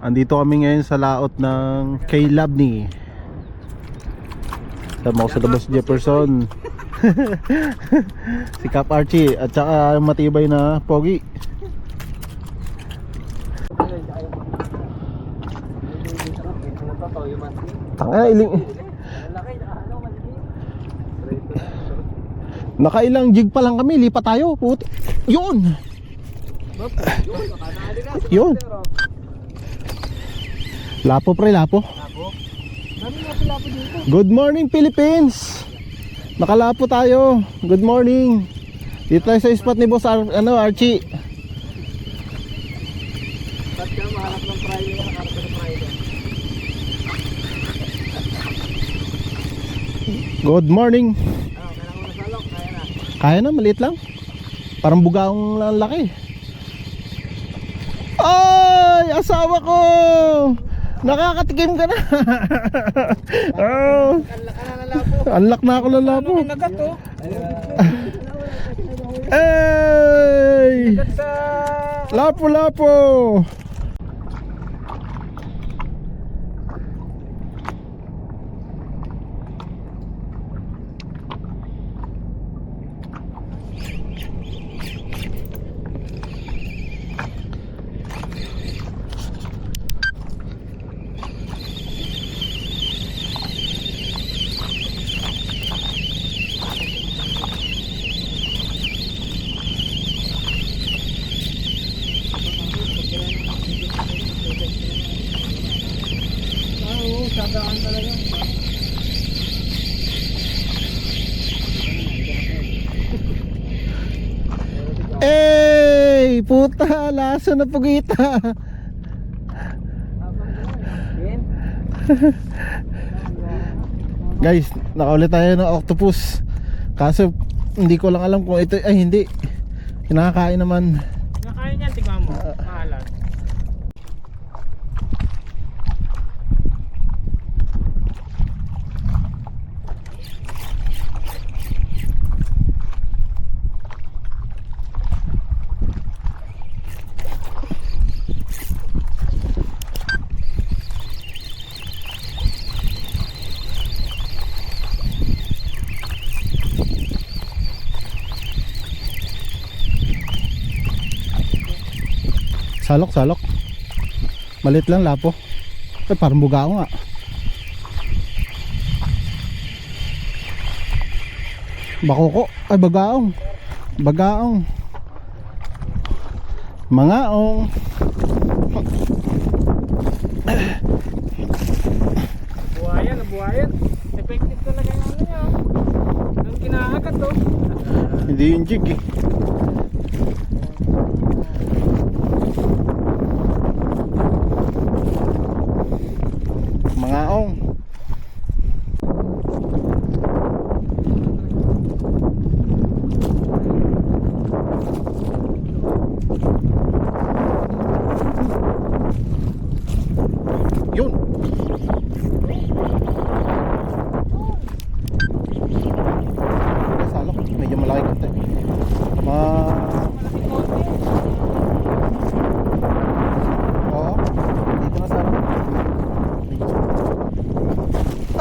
Andito kami ngayon sa laot ng kay Labney. Tama ko sa Boss Jefferson. Si Cap Archie at saka matibay na Pogi. Tanga iling. Nakailang jig pa lang kami, lipat tayo. Puti. Yun. Yun. Lapo pre, lapo. Good morning Philippines. Nakalapo tayo. Good morning. Dito tayo sa spot ni Boss Archie. Good morning. Kaya na, maliit lang. Parang bugaong laki. Ay, asawa ko! Nakakatikim ka na. Oh. Unlock na ako ng lapo. Ay! Lapo-lapo! Sagaan talaga. Ey, puta, laso na pugita. Guys, nakaulit tayo ng octopus. Kaso hindi ko lang alam kung ito ay hindi. Kinakain naman. Kinakain yan, tingnan mo. Mahalan. Salok, salok. Malit lang lapo. Ay, parang bugao nga. Bakoko. Ay, bagaong. Bagaong. Mangaong. Buhayan, buhayan. Effective talaga yung ano niya. Nung kinakagat to. Hindi yung jig eh. Mangaong. Yun. Salok, medyo malaki konti. Oo. Dito na sana.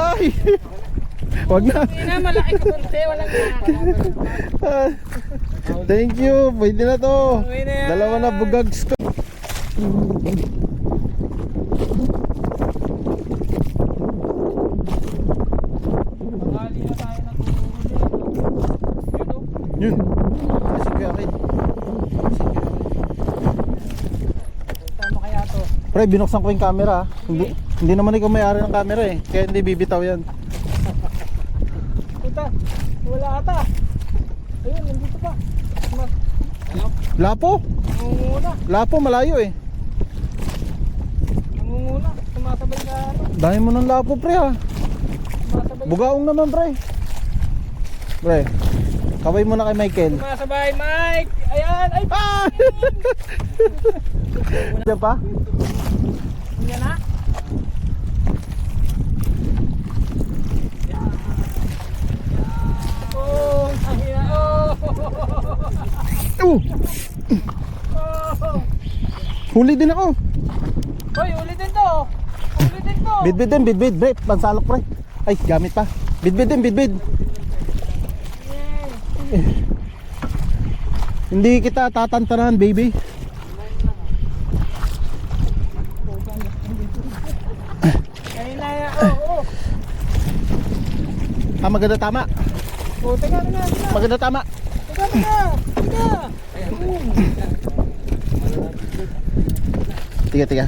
Ay! Wag na. Hindi na, malaki ka konti. Walang kinakagat. Thank you. Pwede na to. Okay na yan. Dalawa na bugags ko. Bali na tayo na tuhuli. Yun. Sige akin. Tama kaya to. Pre, binuksan ko yung camera. Hindi naman ikaw may-ari ng camera eh. Kaya hindi bibitaw yan. Puta, wala ata. Ayun, nandito pa. Lapo? Nangunguna. Lapo, malayo eh. Nangunguna. Tumatabay na ano. Dahil mo ng lapo pre ha. Tumatabay. Bugaong naman pre. Pre, kaway mo na kay Michael. Tumasabay, Mike. Ayan, ay pa. Ah! Diyan pa? Yan na. Oh, tangina. Oh. Huli din ako. Hoy, ulitin to. Ulitin to. Bidbid din, bidbid, bre. Pansalok, pre. Ay, gamit pa. Bidbid din, bidbid. Hindi kita tatantanan, baby. Ayun na yan. Oh. Maganda tama. Oh, teka. Maganda tama. Teka. Tiga.